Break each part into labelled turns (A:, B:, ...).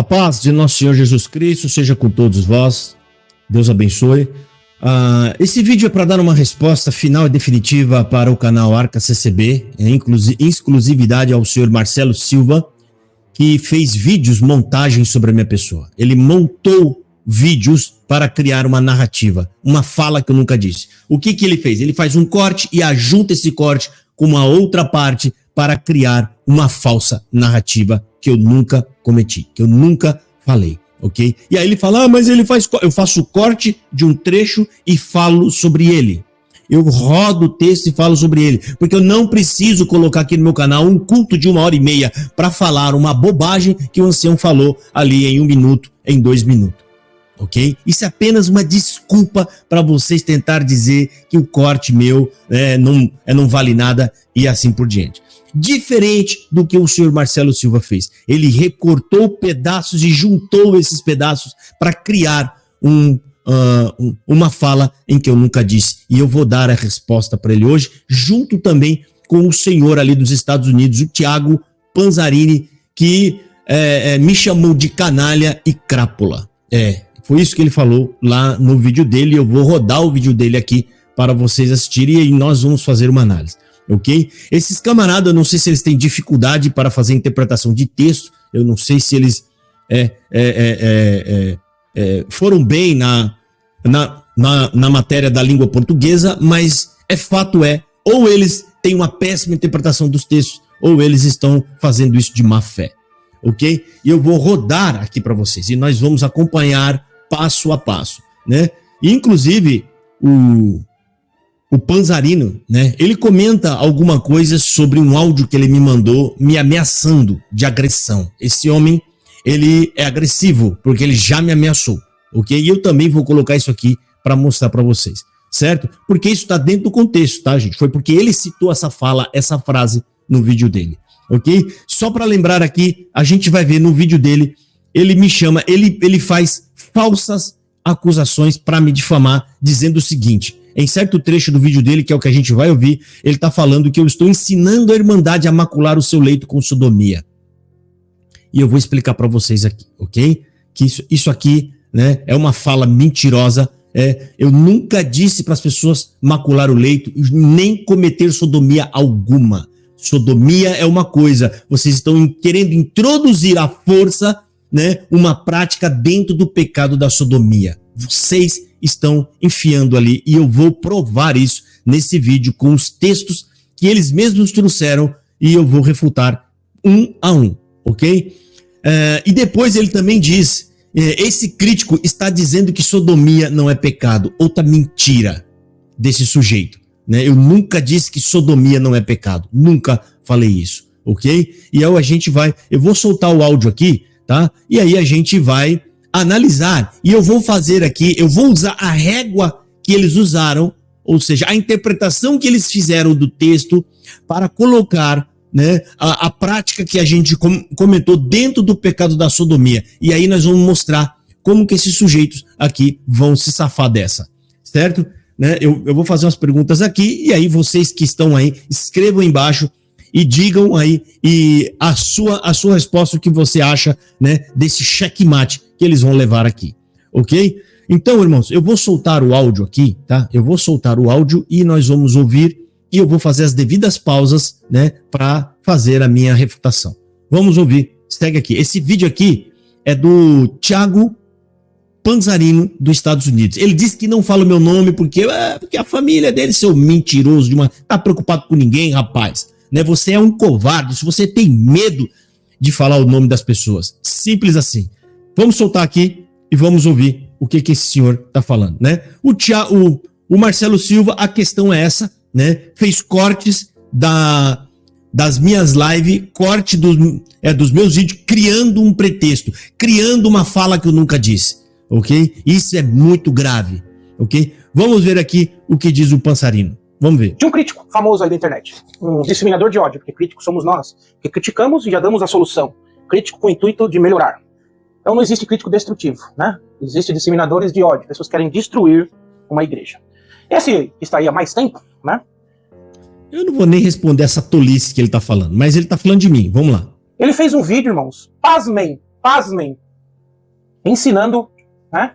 A: paz de nosso Senhor Jesus Cristo seja com todos vós. Deus abençoe. Esse vídeo é para dar uma resposta final e definitiva para o canal Arca CCB, em exclusividade ao senhor Marcelo Silva, que fez vídeos, montagens sobre a minha pessoa. Ele montou vídeos para criar uma narrativa, uma fala que eu nunca disse. O que ele fez? Ele faz um corte e ajunta esse corte com uma outra parte para criar uma falsa narrativa que eu nunca cometi, que eu nunca falei, ok? E aí ele fala, mas eu faço corte de um trecho e falo sobre ele. Eu rodo o texto e falo sobre ele, porque eu não preciso colocar aqui no meu canal um culto de 1h30 para falar uma bobagem que o ancião falou ali em 1 minuto, em 2 minutos. Ok? Isso é apenas uma desculpa para vocês tentar dizer que o corte meu não vale nada e assim por diante. Diferente do que o senhor Marcelo Silva fez. Ele recortou pedaços e juntou esses pedaços para criar uma fala em que eu nunca disse. E eu vou dar a resposta para ele hoje, junto também com o senhor ali dos Estados Unidos, o Thiago Panzarini, que me chamou de canalha e crápula. Foi isso que ele falou lá no vídeo dele. Eu vou rodar o vídeo dele aqui para vocês assistirem e nós vamos fazer uma análise, ok? Esses camaradas, eu não sei se eles têm dificuldade para fazer interpretação de texto, eu não sei se eles foram bem na matéria da língua portuguesa, mas fato ou eles têm uma péssima interpretação dos textos, ou eles estão fazendo isso de má fé, ok? E eu vou rodar aqui para vocês, e nós vamos acompanhar passo a passo, né? E, inclusive, o Panzarino, né? Ele comenta alguma coisa sobre um áudio que ele me mandou me ameaçando de agressão. Esse homem, ele é agressivo, porque ele já me ameaçou, ok? E eu também vou colocar isso aqui para mostrar para vocês, certo? Porque isso está dentro do contexto, tá, gente? Foi porque ele citou essa frase no vídeo dele, ok? Só para lembrar aqui, a gente vai ver no vídeo dele, ele me chama, ele faz falsas acusações para me difamar, dizendo o seguinte: em certo trecho do vídeo dele, que é o que a gente vai ouvir, ele está falando que eu estou ensinando a Irmandade a macular o seu leito com sodomia. E eu vou explicar para vocês aqui, ok? Que isso aqui, né, é uma fala mentirosa. Eu nunca disse para as pessoas macular o leito, nem cometer sodomia alguma. Sodomia é uma coisa, vocês estão querendo introduzir à força, né, uma prática dentro do pecado da sodomia. Vocês estão enfiando ali e eu vou provar isso nesse vídeo com os textos que eles mesmos trouxeram e eu vou refutar um a um, ok? E depois ele também diz, esse crítico está dizendo que sodomia não é pecado. Outra mentira desse sujeito, né? Eu nunca disse que sodomia não é pecado, nunca falei isso, ok? E aí eu vou soltar o áudio aqui, tá? E aí a gente vai analisar, e eu vou fazer aqui, eu vou usar a régua que eles usaram, ou seja, a interpretação que eles fizeram do texto para colocar, né, a prática que a gente comentou dentro do pecado da sodomia. E aí nós vamos mostrar como que esses sujeitos aqui vão se safar dessa, certo? Né? Eu vou fazer umas perguntas aqui, e aí vocês que estão aí, escrevam embaixo e digam aí a sua resposta, o que você acha, né, desse checkmate que eles vão levar aqui, ok? Então, irmãos, eu vou soltar o áudio aqui, tá? Eu vou soltar o áudio e nós vamos ouvir e eu vou fazer as devidas pausas, né, para fazer a minha refutação. Vamos ouvir, segue aqui. Esse vídeo aqui é do Thiago Panzarino, dos Estados Unidos. Ele disse que não fala o meu nome porque a família dele, seu mentiroso, tá preocupado com ninguém, rapaz. Né? Você é um covarde, se você tem medo de falar o nome das pessoas. Simples assim. Vamos soltar aqui e vamos ouvir o que esse senhor está falando, né? O Marcelo Silva, a questão é essa, né? Fez cortes das minhas lives, corte dos meus vídeos, criando um pretexto, criando uma fala que eu nunca disse, ok? Isso é muito grave, ok? Vamos ver aqui o que diz o Panzarino. Vamos ver.
B: De um crítico famoso aí da internet, um disseminador de ódio, porque críticos somos nós, que criticamos e já damos a solução. Crítico com o intuito de melhorar. Então não existe crítico destrutivo, né? Existem disseminadores de ódio, pessoas que querem destruir uma igreja. Esse que está aí há mais tempo, né?
A: Eu não vou nem responder essa tolice que ele está falando, mas ele está falando de mim, vamos lá.
B: Ele fez um vídeo, irmãos, pasmem, ensinando, né,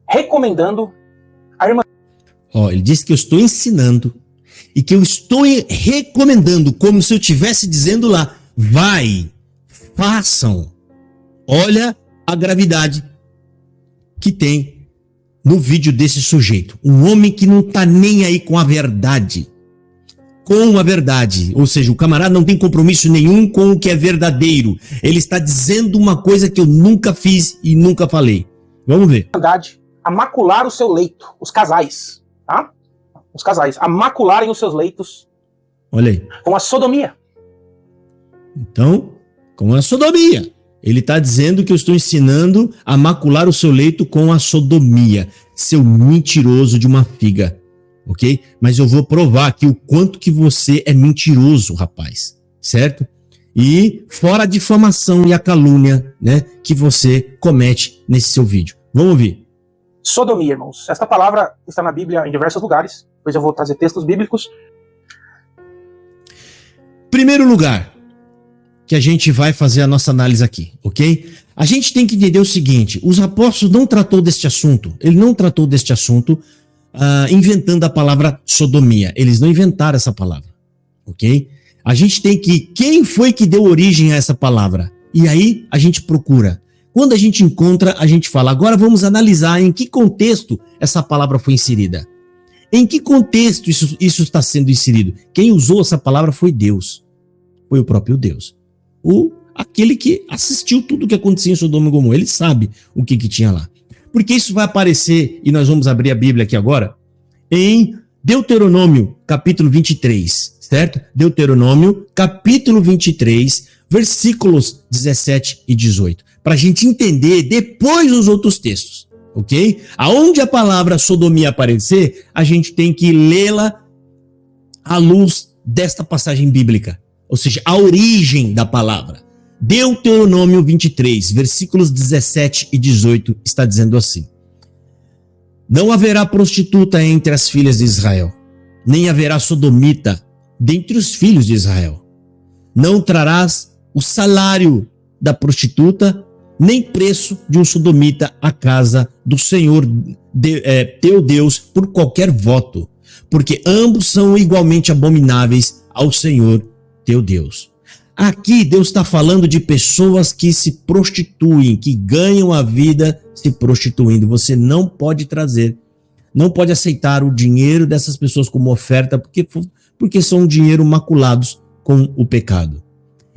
B: recomendando a irmã.
A: Ó, ele disse que eu estou ensinando e que eu estou recomendando, como se eu estivesse dizendo lá, vai, façam. Olha a gravidade que tem no vídeo desse sujeito. Um homem que não tá nem aí com a verdade. Com a verdade. Ou seja, o camarada não tem compromisso nenhum com o que é verdadeiro. Ele está dizendo uma coisa que eu nunca fiz e nunca falei. Vamos ver.
B: A macular o seu leito. Os casais, tá? Os casais. A macularem os seus leitos.
A: Olha aí.
B: Com a sodomia.
A: Então, com a sodomia. Ele está dizendo que eu estou ensinando a macular o seu leito com a sodomia. Seu mentiroso de uma figa. Ok? Mas eu vou provar aqui o quanto que você é mentiroso, rapaz. Certo? E fora a difamação e a calúnia, né, que você comete nesse seu vídeo. Vamos ouvir.
B: Sodomia, irmãos. Esta palavra está na Bíblia em diversos lugares. Depois eu vou trazer textos bíblicos.
A: Primeiro lugar que a gente vai fazer a nossa análise aqui, ok? A gente tem que entender o seguinte, os apóstolos não tratou deste assunto, ele não tratou deste assunto inventando a palavra sodomia, eles não inventaram essa palavra, ok? A gente tem que, quem foi que deu origem a essa palavra? E aí a gente procura. Quando a gente encontra, a gente fala, agora vamos analisar em que contexto essa palavra foi inserida. Em que contexto isso está sendo inserido? Quem usou essa palavra foi Deus, foi o próprio Deus. Aquele que assistiu tudo o que acontecia em Sodoma e Gomorra, ele sabe o que tinha lá. Porque isso vai aparecer, e nós vamos abrir a Bíblia aqui agora, em Deuteronômio, capítulo 23, certo? Deuteronômio, capítulo 23, versículos 17 e 18. Para a gente entender depois os outros textos, ok? Aonde a palavra sodomia aparecer, a gente tem que lê-la à luz desta passagem bíblica. Ou seja, a origem da palavra. Deuteronômio 23, versículos 17 e 18, está dizendo assim. Não haverá prostituta entre as filhas de Israel, nem haverá sodomita dentre os filhos de Israel. Não trarás o salário da prostituta, nem preço de um sodomita à casa do Senhor teu Deus por qualquer voto, porque ambos são igualmente abomináveis ao Senhor teu Deus. Aqui Deus está falando de pessoas que se prostituem, que ganham a vida se prostituindo. Você não pode trazer, não pode aceitar o dinheiro dessas pessoas como oferta, porque são dinheiro maculados com o pecado.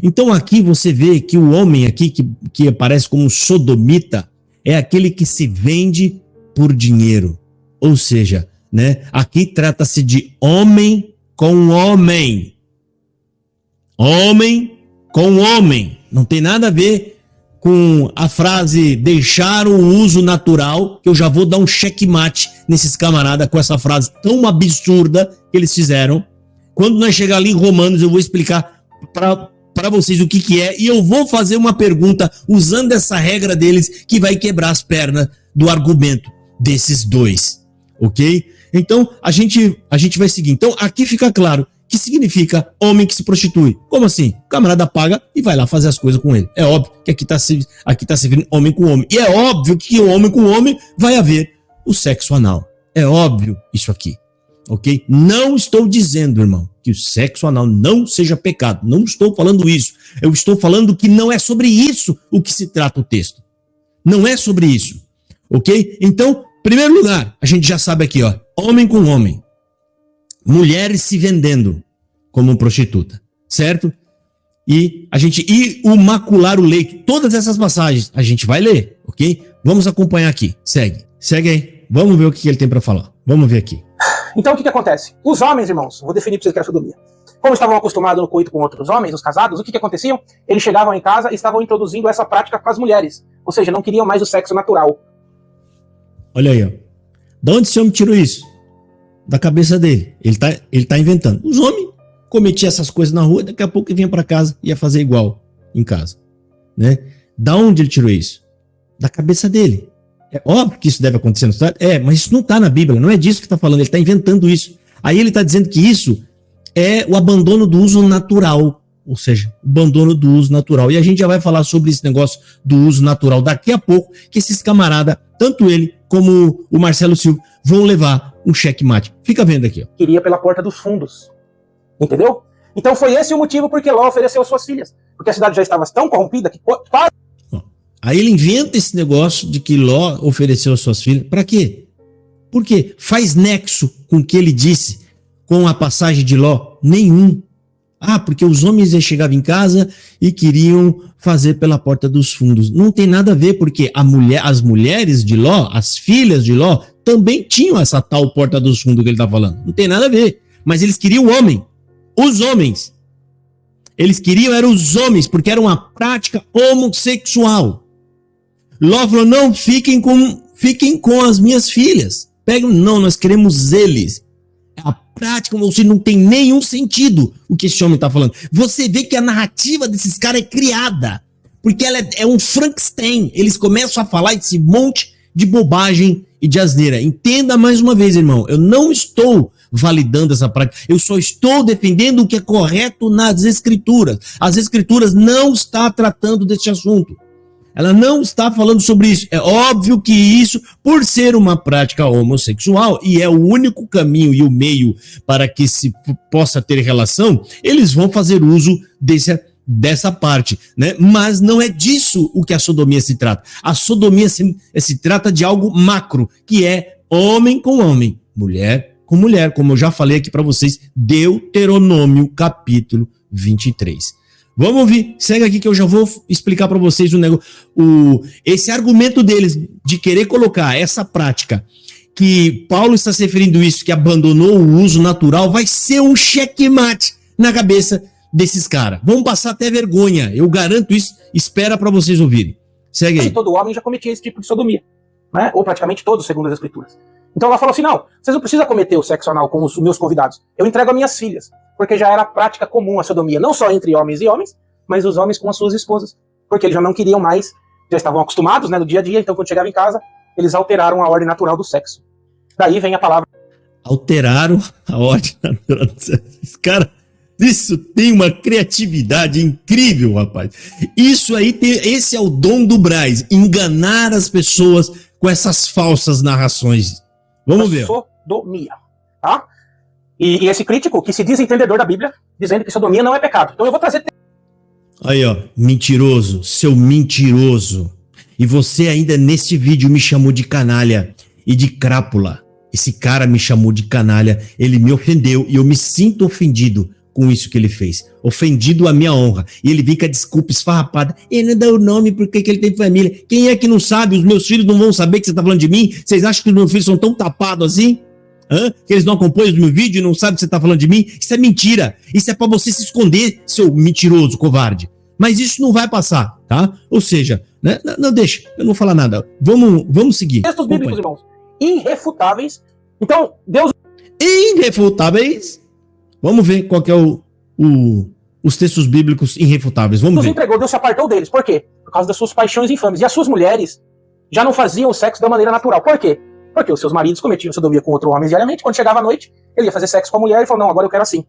A: Então aqui você vê que o homem aqui que aparece como sodomita é aquele que se vende por dinheiro. Ou seja, né, aqui trata-se de homem com homem. Homem com homem. Não tem nada a ver com a frase deixar o uso natural, que eu já vou dar um checkmate nesses camaradas com essa frase tão absurda que eles fizeram. Quando nós chegar ali em Romanos, eu vou explicar para vocês o que é, e eu vou fazer uma pergunta usando essa regra deles que vai quebrar as pernas do argumento desses dois, ok? Então, a gente vai seguir. Então, aqui fica claro que significa homem que se prostitui. Como assim? O camarada paga e vai lá fazer as coisas com ele. É óbvio que aqui tá servindo homem com homem. E é óbvio que homem com homem vai haver o sexo anal. É óbvio isso aqui. Ok? Não estou dizendo, irmão, que o sexo anal não seja pecado. Não estou falando isso. Eu estou falando que não é sobre isso o que se trata o texto. Não é sobre isso. Ok? Então, em primeiro lugar, a gente já sabe aqui, ó, homem com homem. Mulheres se vendendo como prostituta, certo? E o macular o leito, todas essas passagens a gente vai ler, ok? Vamos acompanhar aqui, segue aí, vamos ver o que ele tem para falar, vamos ver aqui.
B: Então o que acontece? Os homens, irmãos, vou definir para vocês o que é sodomia. Como estavam acostumados no coito com outros homens, os casados, o que aconteciam? Eles chegavam em casa e estavam introduzindo essa prática com as mulheres, ou seja, não queriam mais o sexo natural.
A: Olha aí, ó. De onde esse homem tirou isso? Da cabeça dele. Ele tá inventando. Os homens cometiam essas coisas na rua, daqui a pouco ele vinha para casa e ia fazer igual em casa, né? Da onde ele tirou isso? Da cabeça dele. É óbvio que isso deve acontecer no estado. Mas isso não tá na Bíblia, não é disso que tá falando, ele tá inventando isso. Aí ele tá dizendo que isso é o abandono do uso natural. ou seja, abandono do uso natural. E a gente já vai falar sobre esse negócio do uso natural daqui a pouco, que esses camaradas, tanto ele como o Marcelo Silva, vão levar um checkmate. Fica vendo aqui, ó.
B: Queria pela porta dos fundos. Entendeu? Então foi esse o motivo porque Ló ofereceu suas filhas. Porque a cidade já estava tão corrompida que quase...
A: Aí ele inventa esse negócio de que Ló ofereceu as suas filhas. Para quê? Por quê? Faz nexo com o que ele disse com a passagem de Ló? Nenhum. Ah, porque os homens chegavam em casa e queriam fazer pela porta dos fundos. Não tem nada a ver, porque as mulheres de Ló, as filhas de Ló, também tinham essa tal porta dos fundos que ele está falando. Não tem nada a ver. Mas eles queriam o homem. Os homens. Eles queriam eram os homens, porque era uma prática homossexual. Ló falou, não, fiquem com as minhas filhas. Pegam, não, nós queremos eles. A prática, ou seja, não tem nenhum sentido o que esse homem está falando. Você vê que a narrativa desses caras é criada, porque ela é um Frankenstein. Eles começam a falar esse monte de bobagem e de asneira. Entenda mais uma vez, irmão, eu não estou validando essa prática, eu só estou defendendo o que é correto nas escrituras. As escrituras não estão tratando desse assunto. Ela não está falando sobre isso. É óbvio que isso, por ser uma prática homossexual, e é o único caminho e o meio para que se possa ter relação, eles vão fazer uso dessa parte, né? Mas não é disso o que a sodomia se trata. A sodomia se trata de algo macro, que é homem com homem, mulher com mulher, como eu já falei aqui para vocês, Deuteronômio capítulo 23. Vamos ouvir, segue aqui que eu já vou explicar para vocês esse argumento deles de querer colocar essa prática, que Paulo está se referindo isso, que abandonou o uso natural, vai ser um checkmate na cabeça desses caras. Vão passar até vergonha, eu garanto isso, espera para vocês ouvirem. Segue aí.
B: Todo homem já cometia esse tipo de sodomia, né? Ou praticamente todos, segundo as escrituras. Então ela falou assim, não, vocês não precisam cometer o sexo anal com os meus convidados, eu entrego as minhas filhas. Porque já era prática comum a sodomia, não só entre homens e homens, mas os homens com as suas esposas. Porque eles já não queriam mais, já estavam acostumados, né, no dia a dia, então quando chegava em casa, eles alteraram a ordem natural do sexo. Daí vem a palavra...
A: Alteraram a ordem natural do sexo. Cara, isso tem uma criatividade incrível, rapaz. Isso aí, esse é o dom do Braz, enganar as pessoas com essas falsas narrações. Vamos ver.
B: Sodomia, tá? E esse crítico que se diz entendedor da Bíblia, dizendo que sodomia não é pecado. Então eu vou trazer...
A: Aí, ó, mentiroso, seu mentiroso. E você ainda nesse vídeo me chamou de canalha e de crápula. Esse cara me chamou de canalha, ele me ofendeu e eu me sinto ofendido com isso que ele fez. Ofendido a minha honra. E ele vem com a desculpa esfarrapada. Ele não dá o nome porque que ele tem família. Quem é que não sabe? Os meus filhos não vão saber que você tá falando de mim? Vocês acham que os meus filhos são tão tapados assim? Que eles não acompanham o meu vídeo e não sabem que você está falando de mim? Isso é mentira. Isso é para você se esconder, seu mentiroso, covarde. Mas isso não vai passar, tá? Ou seja, né? Não deixa, eu não vou falar nada. Vamos seguir.
B: Textos bíblicos, irmãos, irrefutáveis. Então, Deus...
A: Irrefutáveis? Vamos ver qual que é os textos bíblicos irrefutáveis. Vamos ver.
B: Deus se apartou deles. Por quê? Por causa das suas paixões infames. E as suas mulheres já não faziam o sexo da maneira natural. Por quê? Porque os seus maridos cometiam sodomia com outro homem diariamente. Quando chegava a noite, ele ia fazer sexo com a mulher e falou, não, agora eu quero assim.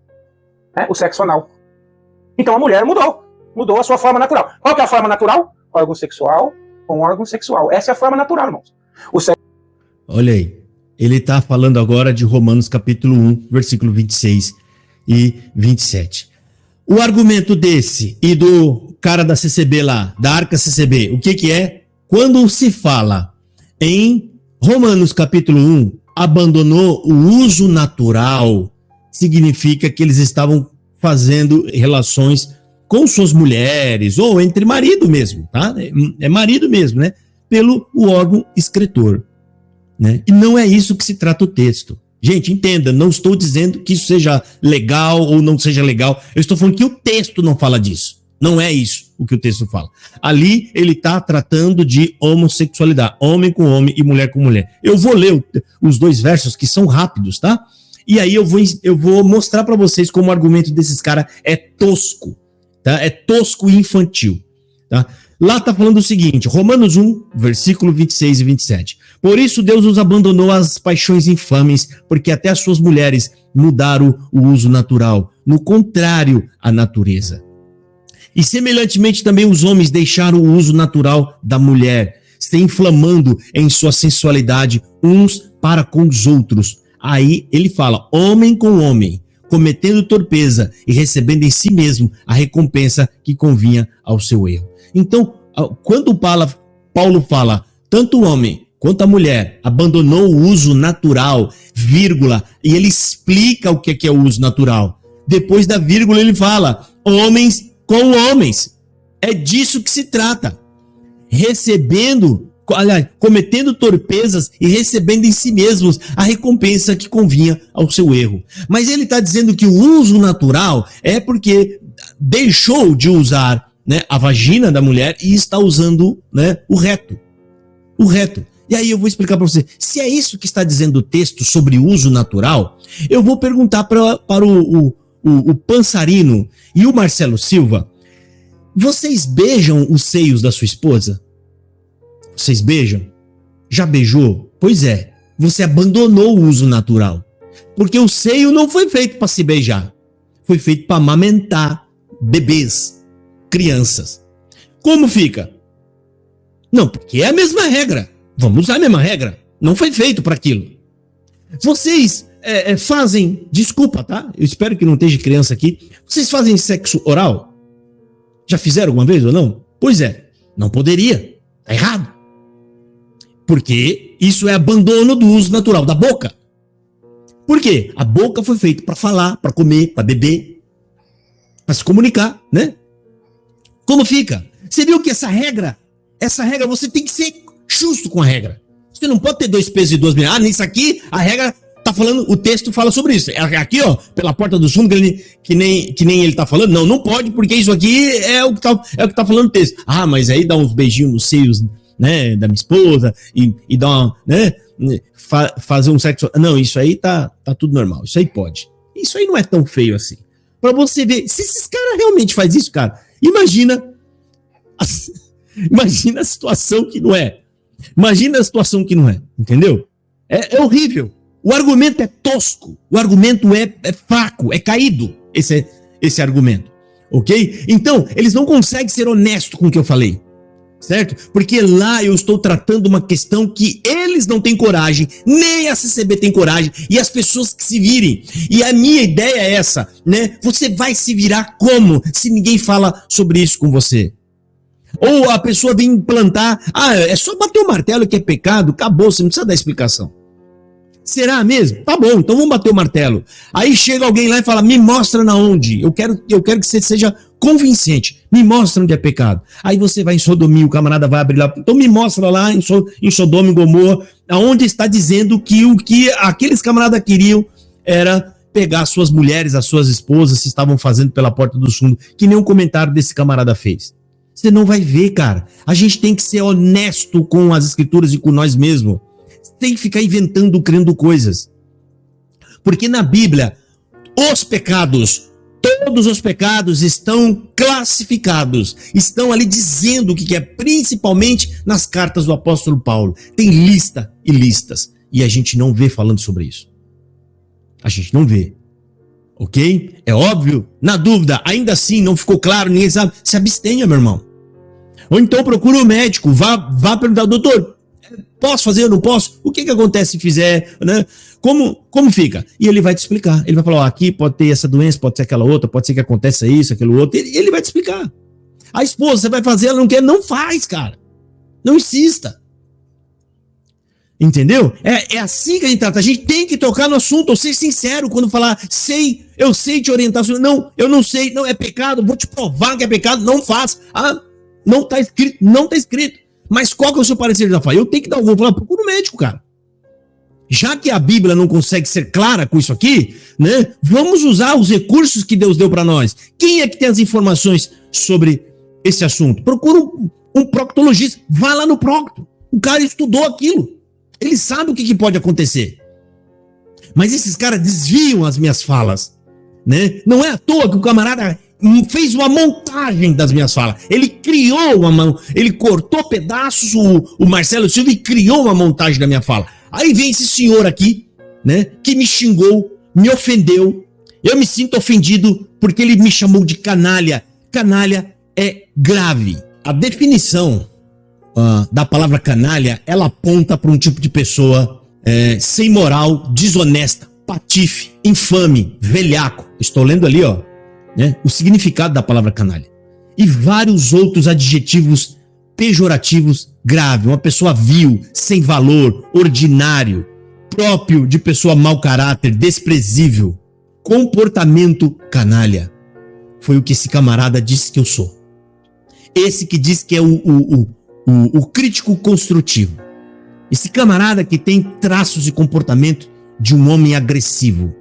B: O sexo anal. Então a mulher mudou a sua forma natural. Qual que é a forma natural? Órgão sexual com órgão sexual. Essa é a forma natural, irmãos.
A: Olha aí, ele está falando agora de Romanos capítulo 1, versículo 26 e 27. O argumento desse e do cara da CCB lá, da Arca CCB, o que é? Quando se fala em Romanos capítulo 1, abandonou o uso natural, significa que eles estavam fazendo relações com suas mulheres, ou entre marido mesmo, tá? É marido mesmo, né? Pelo o órgão excretor, né? E não é isso que se trata o texto. Gente, entenda, não estou dizendo que isso seja legal ou não seja legal, eu estou falando que o texto não fala disso. Não é isso o que o texto fala. Ali ele está tratando de homossexualidade, homem com homem e mulher com mulher. Eu vou ler os dois versos que são rápidos, tá? E aí eu vou mostrar para vocês como o argumento desses caras é tosco, tá? É tosco e infantil, tá? Lá está falando o seguinte, Romanos 1, versículo 26 e 27. Por isso Deus os abandonou às paixões infames, porque até as suas mulheres mudaram o uso natural, no contrário à natureza. E semelhantemente também os homens deixaram o uso natural da mulher, se inflamando em sua sensualidade uns para com os outros. Aí ele fala, homem com homem, cometendo torpeza e recebendo em si mesmo a recompensa que convinha ao seu erro. Então, quando Paulo fala, tanto o homem quanto a mulher abandonou o uso natural, vírgula, e ele explica o que é o uso natural. Depois da vírgula ele fala, homens com homens. É disso que se trata. Cometendo torpezas e recebendo em si mesmos a recompensa que convinha ao seu erro. Mas ele está dizendo que o uso natural é porque deixou de usar, né, a vagina da mulher e está usando, né, o reto. O reto. E aí eu vou explicar para você. Se é isso que está dizendo o texto sobre o uso natural, eu vou perguntar para o Pansarino e o Marcelo Silva, vocês beijam os seios da sua esposa? Vocês beijam? Já beijou? Pois é, você abandonou o uso natural. Porque o seio não foi feito para se beijar. Foi feito para amamentar bebês, crianças. Como fica? Não, porque é a mesma regra. Vamos usar a mesma regra. Não foi feito para aquilo. Vocês fazem, desculpa, tá? Eu espero que não esteja criança aqui. Vocês fazem sexo oral? Já fizeram alguma vez ou não? Pois é, não poderia. Tá errado. Porque isso é abandono do uso natural da boca. Por quê? A boca foi feita para falar, para comer, para beber, para se comunicar, né? Como fica? Você viu que essa regra você tem que ser justo com a regra. Você não pode ter dois pesos e duas medidas. Nisso aqui, a regra tá falando, o texto fala sobre isso. Aqui, ó, pela porta do fundo, que nem ele tá falando. Não pode, porque isso aqui é o que tá falando o texto. Mas aí dá uns beijinhos nos seios, né, da minha esposa, e dá uma, né, fazer um sexo. Não, isso aí tá tudo normal. Isso aí pode. Isso aí não é tão feio assim. Pra você ver, se esses caras realmente fazem isso, cara, imagina a situação que não é. Imagina a situação que não é, entendeu? É horrível. O argumento é tosco, o argumento é fraco, é caído, esse argumento, ok? Então, eles não conseguem ser honestos com o que eu falei, certo? Porque lá eu estou tratando uma questão que eles não têm coragem, nem a CCB tem coragem, e as pessoas que se virem. E a minha ideia é essa, né? Você vai se virar como se ninguém fala sobre isso com você? Ou a pessoa vem implantar, é só bater o martelo que é pecado, acabou, você não precisa dar explicação. Será mesmo? Tá bom, então vamos bater o martelo. Aí chega alguém lá e fala, me mostra na onde. Eu quero que você seja convincente. Me mostra onde é pecado. Aí você vai em Sodoma, o camarada vai abrir lá. Então me mostra lá em Sodoma e Gomorra, aonde está dizendo que o que aqueles camaradas queriam era pegar suas mulheres, as suas esposas, se estavam fazendo pela porta do fundo, que nem um comentário desse camarada fez. Você não vai ver, cara. A gente tem que ser honesto com as escrituras e com nós mesmos. Tem que ficar inventando, criando coisas. Porque na Bíblia, todos os pecados estão classificados. Estão ali dizendo o que é, principalmente nas cartas do apóstolo Paulo. Tem lista e listas. E a gente não vê falando sobre isso. A gente não vê. Ok? É óbvio? Na dúvida, ainda assim, não ficou claro, ninguém sabe. Se abstenha, meu irmão. Ou então procura o médico, vá perguntar, doutor, posso fazer ou não posso? O que acontece se fizer, né? Como fica? E ele vai te explicar. Ele vai falar, aqui pode ter essa doença, pode ser aquela outra, pode ser que aconteça isso, aquilo outro. Ele vai te explicar. A esposa, você vai fazer, ela não quer, não faz, cara. Não insista. Entendeu? É assim que a gente trata. A gente tem que tocar no assunto, ou ser sincero quando falar, eu sei te orientar. Não, eu não sei, não é pecado, vou te provar que é pecado, não faz. Não tá escrito. Mas qual que é o seu parecer? Já fala, eu tenho que dar vou falar, procura o médico, cara. Já que a Bíblia não consegue ser clara com isso aqui, né? Vamos usar os recursos que Deus deu para nós. Quem é que tem as informações sobre esse assunto? Procura um proctologista, vá lá no procto. O cara estudou aquilo. Ele sabe o que pode acontecer. Mas esses caras desviam as minhas falas, né? Não é à toa que o camarada fez uma montagem das minhas falas. Ele ele cortou pedaços, o Marcelo Silva, e criou uma montagem da minha fala. Aí vem esse senhor aqui, né, que me xingou, me ofendeu. Eu me sinto ofendido porque ele me chamou de canalha. Canalha é grave. A definição da palavra canalha, ela aponta para um tipo de pessoa sem moral, desonesta, patife, infame, velhaco. Estou lendo ali, ó, né, o significado da palavra canalha. E vários outros adjetivos pejorativos grave. Uma pessoa vil, sem valor, ordinário, próprio de pessoa mau caráter, desprezível. Comportamento canalha. Foi o que esse camarada disse que eu sou. Esse que diz que é o crítico construtivo. Esse camarada que tem traços de comportamento de um homem agressivo.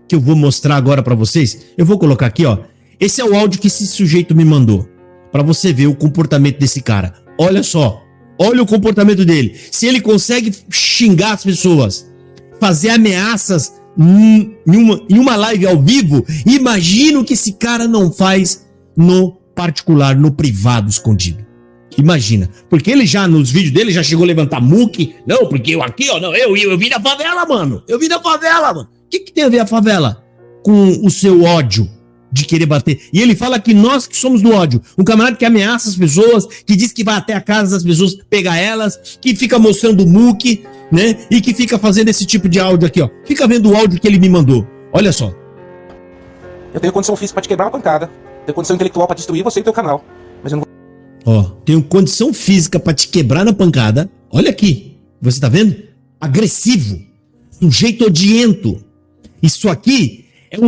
A: Que eu vou mostrar agora pra vocês. Eu vou colocar aqui, ó. Esse é o áudio que esse sujeito me mandou. Pra você ver o comportamento desse cara. Olha só. Olha o comportamento dele. Se ele consegue xingar as pessoas, fazer ameaças em uma live ao vivo, imagina o que esse cara não faz no particular, no privado, escondido. Imagina. Porque ele já, nos vídeos dele, já chegou a levantar muque. Não, porque eu aqui, ó, não, eu vim da favela, mano. Eu vim da favela, mano. O que tem a ver a favela com o seu ódio de querer bater? E ele fala que nós que somos do ódio. Um camarada que ameaça as pessoas, que diz que vai até a casa das pessoas pegar elas, que fica mostrando o muque, né? E que fica fazendo esse tipo de áudio aqui, ó. Fica vendo o áudio que ele me mandou. Olha só.
B: Eu tenho condição física pra te quebrar uma pancada. Tenho condição intelectual pra destruir você e teu canal. Mas eu não vou...
A: Ó, tenho condição física pra te quebrar na pancada. Olha aqui. Você tá vendo? Agressivo. Sujeito odiento. Isso aqui é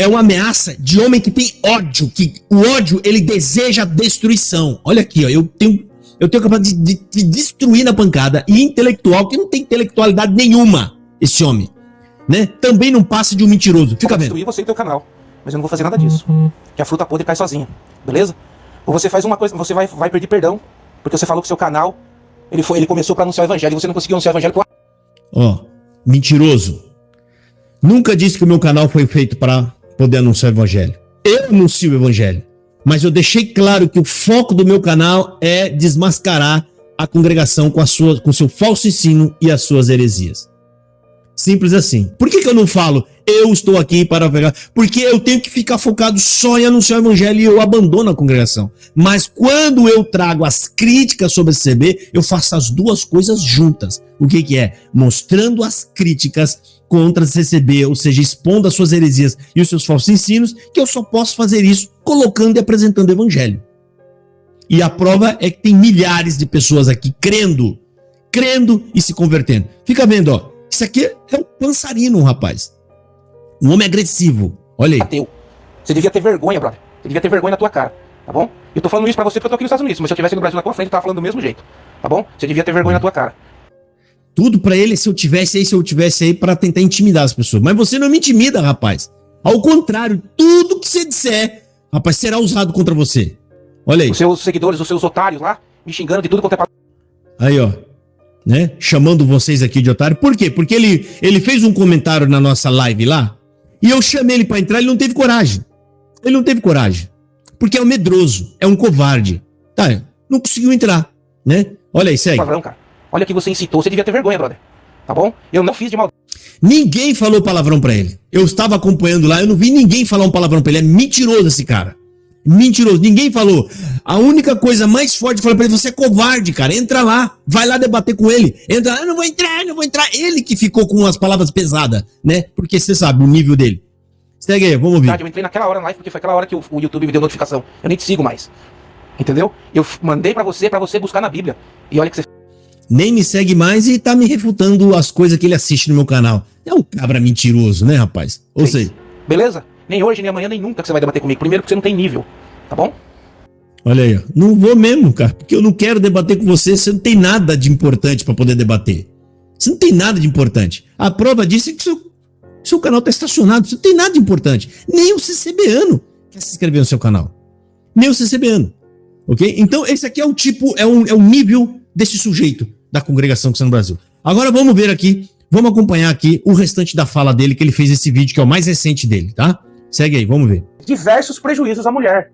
A: uma ameaça de homem que tem ódio, que o ódio, ele deseja a destruição. Olha aqui, ó, eu tenho capacidade de destruir na pancada, e intelectual, que não tem intelectualidade nenhuma, esse homem, né? Também não passa de um mentiroso. Fica vendo.
B: Destruir você e teu canal, mas eu não vou fazer nada disso. Que a fruta podre cai sozinha, beleza? Ou você faz uma coisa, você vai pedir perdão, porque você falou que o seu canal, ele começou pra anunciar o evangelho, e você não conseguiu anunciar o evangelho.
A: Ó, mentiroso. Nunca disse que o meu canal foi feito para poder anunciar o evangelho. Eu anuncio o evangelho. Mas eu deixei claro que o foco do meu canal é desmascarar a congregação com o seu falso ensino e as suas heresias. Simples assim. Por que eu não falo, eu estou aqui para pegar? Porque eu tenho que ficar focado só em anunciar o evangelho e eu abandono a congregação. Mas quando eu trago as críticas sobre a CCB, eu faço as duas coisas juntas. O que é? Mostrando as críticas contra a CCB, ou seja, expondo as suas heresias e os seus falsos ensinos, que eu só posso fazer isso colocando e apresentando o evangelho. E a prova é que tem milhares de pessoas aqui crendo e se convertendo. Fica vendo, ó. Isso aqui é um dançarino, rapaz. Um homem agressivo. Olha aí.
B: Ateu. Você devia ter vergonha, brother. Você devia ter vergonha na tua cara, tá bom? Eu tô falando isso pra você porque eu tô aqui nos Estados Unidos, mas se eu estivesse no Brasil na tua frente, eu tava falando do mesmo jeito, tá bom? Você devia ter vergonha na tua cara.
A: Tudo pra ele, se eu tivesse aí pra tentar intimidar as pessoas. Mas você não me intimida, rapaz. Ao contrário, tudo que você disser, rapaz, será usado contra você. Olha aí.
B: Os seus seguidores, os seus otários lá, me xingando de tudo quanto é...
A: Aí, ó. Né? Chamando vocês aqui de otário. Por quê? Porque ele fez um comentário na nossa live lá, e eu chamei ele pra entrar, ele não teve coragem. Ele não teve coragem. Porque é um medroso, é um covarde. Tá, não conseguiu entrar, né? Olha aí, segue.
B: Palavrão, cara. Olha que você incitou, você devia ter vergonha, brother. Tá bom? Eu não fiz de mal.
A: Ninguém falou palavrão pra ele. Eu estava acompanhando lá, eu não vi ninguém falar um palavrão pra ele. É mentiroso esse cara. Mentiroso, ninguém falou. A única coisa mais forte que eu falei pra ele: você é covarde, cara. Entra lá, vai lá debater com ele. Entra lá, não vou entrar. Ele que ficou com as palavras pesadas, né? Porque você sabe o nível dele. Segue aí, vamos ouvir.
B: Eu entrei naquela hora na live porque foi aquela hora que o YouTube me deu notificação. Eu nem te sigo mais. Entendeu? Eu mandei pra você buscar na Bíblia. E olha que você...
A: Nem me segue mais e tá me refutando as coisas que ele assiste no meu canal. É um cabra mentiroso, né, rapaz? Ou seja...
B: Beleza? Nem hoje, nem amanhã, nem nunca que você vai debater comigo. Primeiro porque você não tem nível, tá bom?
A: Olha aí, ó. Não vou mesmo, cara. Porque eu não quero debater com você. Você não tem nada de importante pra poder debater. Você não tem nada de importante. A prova disso é que seu canal tá estacionado. Você não tem nada de importante. Nem o CCBano quer se inscrever no seu canal. Nem o CCBano. Ok? Então esse aqui é o tipo, é um nível desse sujeito da congregação que está no Brasil. Agora vamos ver aqui, vamos acompanhar aqui o restante da fala dele, que ele fez esse vídeo, que é o mais recente dele, tá? Segue aí, vamos ver.
B: Diversos prejuízos à mulher.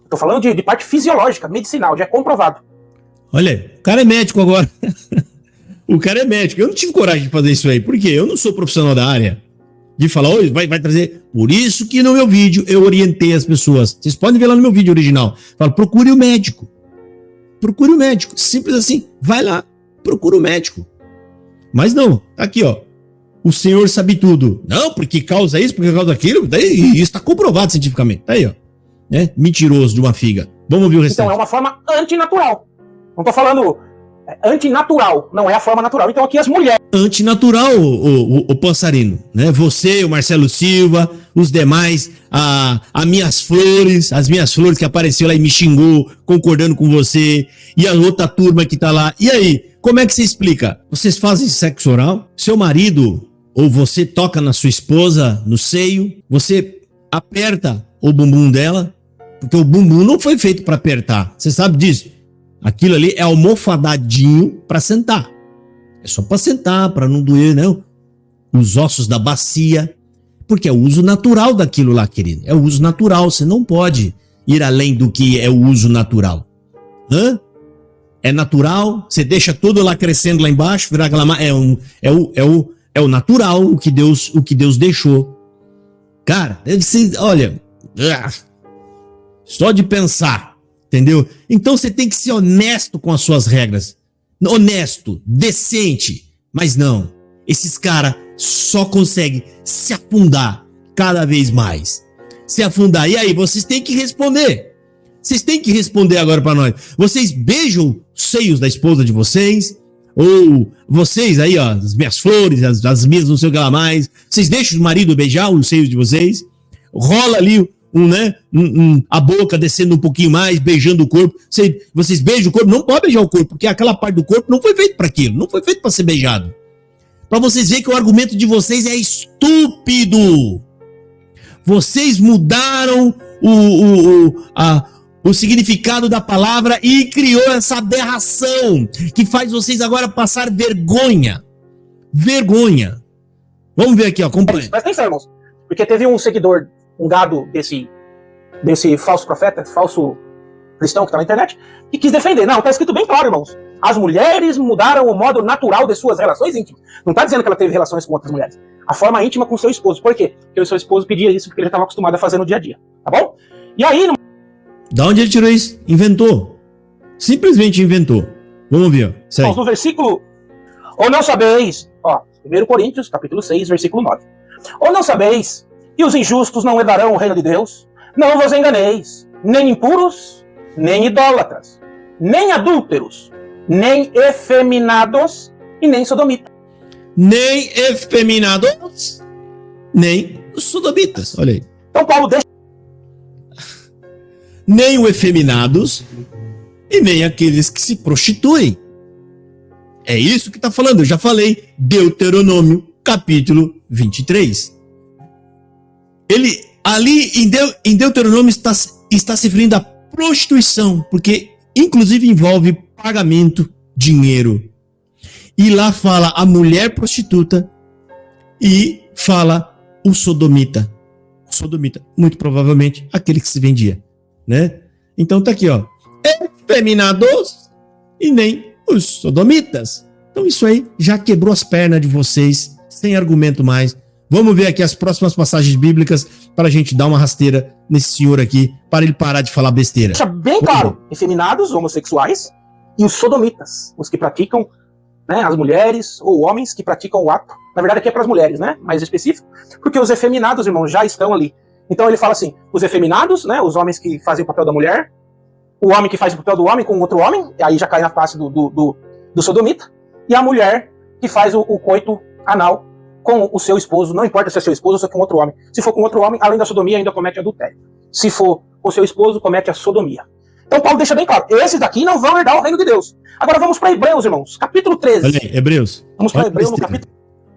B: Tô falando de parte fisiológica, medicinal, já é comprovado.
A: Olha aí, o cara é médico agora. O cara é médico. Eu não tive coragem de fazer isso aí. Por quê? Eu não sou profissional da área. de falar, oi, vai trazer. Por isso que no meu vídeo eu orientei as pessoas. Vocês podem ver lá no meu vídeo original. Falo, procure o médico. Procure o médico. Simples assim. Vai lá, procura o médico. Mas não, tá aqui, ó. O senhor sabe tudo. Não, porque causa isso, porque causa aquilo. Daí, isso está comprovado cientificamente. Tá aí, ó. Né? Mentiroso de uma figa. Vamos ouvir o restante.
B: Então é uma forma antinatural. Não tô falando antinatural, não é a forma natural. Então aqui as mulheres.
A: Antinatural, o Pansarino, né? Você, o Marcelo Silva, os demais, as minhas flores que apareceu lá e me xingou, concordando com você, e a outra turma que tá lá. E aí, como é que você explica? Vocês fazem sexo oral? Seu marido ou você toca na sua esposa, no seio, você aperta o bumbum dela, porque o bumbum não foi feito para apertar. Você sabe disso? Aquilo ali é almofadadinho para sentar. É só para sentar, para não doer, não. Os ossos da bacia. Porque é o uso natural daquilo lá, querido. É o uso natural. Você não pode ir além do que é o uso natural. Hã? É natural. Você deixa tudo lá crescendo lá embaixo. Virar aquela... É o natural, o que Deus deixou. Cara, deve ser... Olha... Só de pensar. Entendeu? Então você tem que ser honesto com as suas regras. Honesto, decente. Mas não. Esses caras só conseguem se afundar cada vez mais. Se afundar. E aí, vocês têm que responder. Vocês têm que responder agora pra nós. Vocês beijam os seios da esposa de vocês? Ou vocês aí, ó, as minhas flores, as minhas não sei o que lá mais. Vocês deixam o marido beijar os seios de vocês? Rola ali a boca descendo um pouquinho mais, beijando o corpo. Vocês beijam o corpo? Não pode beijar o corpo, porque aquela parte do corpo não foi feito para aquilo, não foi feito para ser beijado. Para vocês verem que o argumento de vocês é estúpido. Vocês mudaram o significado da palavra e criou essa aberração que faz vocês agora passar vergonha. Vergonha. Vamos ver aqui, ó, acompanha.
B: Presta atenção, irmãos. Porque teve um seguidor, um gado desse falso profeta, falso cristão que tá na internet, que quis defender. Não, tá escrito bem claro, irmãos. As mulheres mudaram o modo natural de suas relações íntimas. Não tá dizendo que ela teve relações com outras mulheres. A forma íntima com seu esposo. Por quê? Porque o seu esposo pedia isso porque ele estava acostumado a fazer no dia a dia. Tá bom? E aí...
A: Da onde ele tirou isso? Inventou. Simplesmente inventou. Vamos ver, ó. Segue.
B: No versículo... Ou não sabeis... Ó, 1 Coríntios, capítulo 6, versículo 9. Ou não sabeis que os injustos não herdarão o reino de Deus? Não vos enganeis. Nem impuros, nem idólatras, nem adúlteros, nem efeminados e nem sodomitas.
A: Nem efeminados, nem sodomitas. Olha aí.
B: Então Paulo deixa...
A: Nem o efeminados e nem aqueles que se prostituem. É isso que está falando. Eu já falei. Deuteronômio, capítulo 23. Ele, ali em Deuteronômio, está se referindo à prostituição, porque inclusive envolve pagamento, dinheiro. E lá fala a mulher prostituta e fala o sodomita. O sodomita, muito provavelmente, aquele que se vendia, né? Então tá aqui, ó. Efeminados e nem os sodomitas. Então isso aí já quebrou as pernas de vocês, sem argumento mais. Vamos ver aqui as próximas passagens bíblicas para a gente dar uma rasteira nesse senhor aqui, para ele parar de falar besteira.
B: Deixa bem claro, efeminados, homossexuais, e os sodomitas, os que praticam, né, as mulheres ou homens que praticam o ato. Na verdade aqui é para as mulheres, né, mais específico, porque os efeminados, irmãos, já estão ali. Então ele fala assim, os efeminados, né, os homens que fazem o papel da mulher, o homem que faz o papel do homem com outro homem, aí já cai na face do sodomita, e a mulher que faz o coito anal com o seu esposo, não importa se é seu esposo ou se é com outro homem. Se for com outro homem, além da sodomia, ainda comete adultério. Se for com seu esposo, comete a sodomia. Então Paulo deixa bem claro, esses daqui não vão herdar o reino de Deus. Agora vamos para Hebreus, irmãos, capítulo 13.
A: Olha aí, Hebreus.
B: Vamos para Hebreus no capítulo...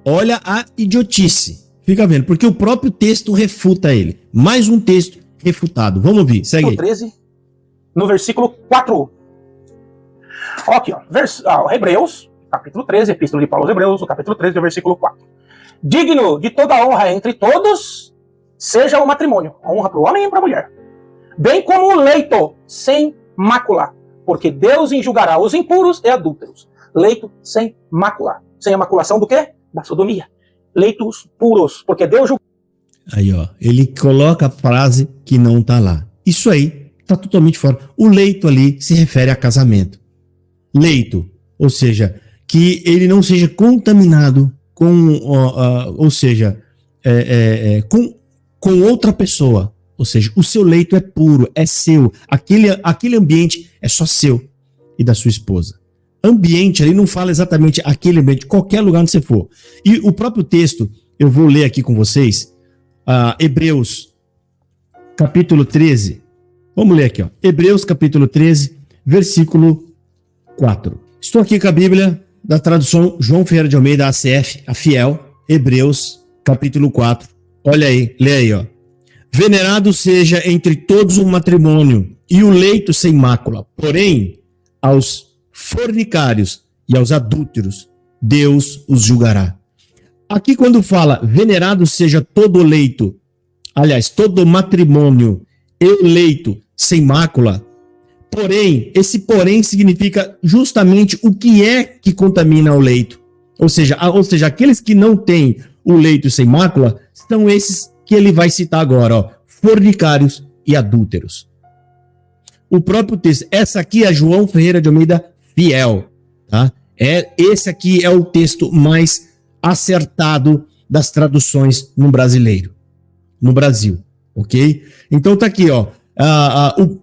A: Olha a idiotice. Fica vendo, porque o próprio texto refuta ele. Mais um texto refutado. Vamos ouvir, segue aí.
B: 13, no versículo 4. Aqui, ó, Hebreus, capítulo 13, epístola de Paulo aos Hebreus, no capítulo 13, no versículo 4. Digno de toda honra entre todos, seja o matrimônio. A honra para o homem e para a mulher. Bem como o leito, sem mácula. Porque Deus enjulgará os impuros e adúlteros. Leito sem mácula. Sem a maculação do quê? Da sodomia. leitos puros, porque Deus julgou.
A: Aí, ó, ele coloca a frase que não tá lá. Isso aí tá totalmente fora. O leito ali se refere a casamento. Leito, ou seja, que ele não seja contaminado com, ou seja, com outra pessoa. Ou seja, o seu leito é puro, é seu. Aquele ambiente é só seu e da sua esposa. Ambiente ali não fala exatamente aquele ambiente, qualquer lugar onde você for. E o próprio texto, eu vou ler aqui com vocês, Hebreus, capítulo 13. Vamos ler aqui, ó. Hebreus, capítulo 13, versículo 4. Estou aqui com a Bíblia da tradução João Ferreira de Almeida, ACF, a fiel. Hebreus, capítulo 4. Olha aí, lê aí, ó. Venerado seja entre todos o matrimônio e o leito sem mácula. Porém, aos fornicários e aos adúlteros, Deus os julgará. Aqui quando fala venerado seja todo leito, aliás, todo matrimônio e o leito sem mácula, porém, esse porém significa justamente o que é que contamina o leito. Ou seja, aqueles que não têm o leito sem mácula são esses que ele vai citar agora, ó, fornicários e adúlteros. O próprio texto, essa aqui é João Ferreira de Almeida fiel, tá? Esse aqui é o texto mais acertado das traduções no Brasil, ok? Então tá aqui, ó,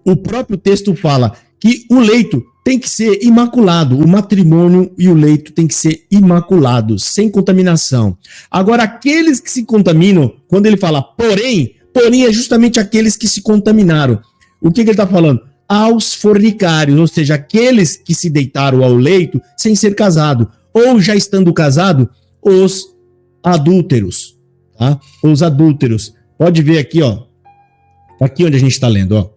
A: o próprio texto fala que o leito tem que ser imaculado, o matrimônio e o leito tem que ser imaculado, sem contaminação. Agora, aqueles que se contaminam, quando ele fala porém é justamente aqueles que se contaminaram. O que ele está falando? Aos fornicários, ou seja, aqueles que se deitaram ao leito sem ser casado, ou já estando casado, os adúlteros, tá? Os adúlteros. Pode ver aqui, ó. Aqui onde a gente está lendo, ó.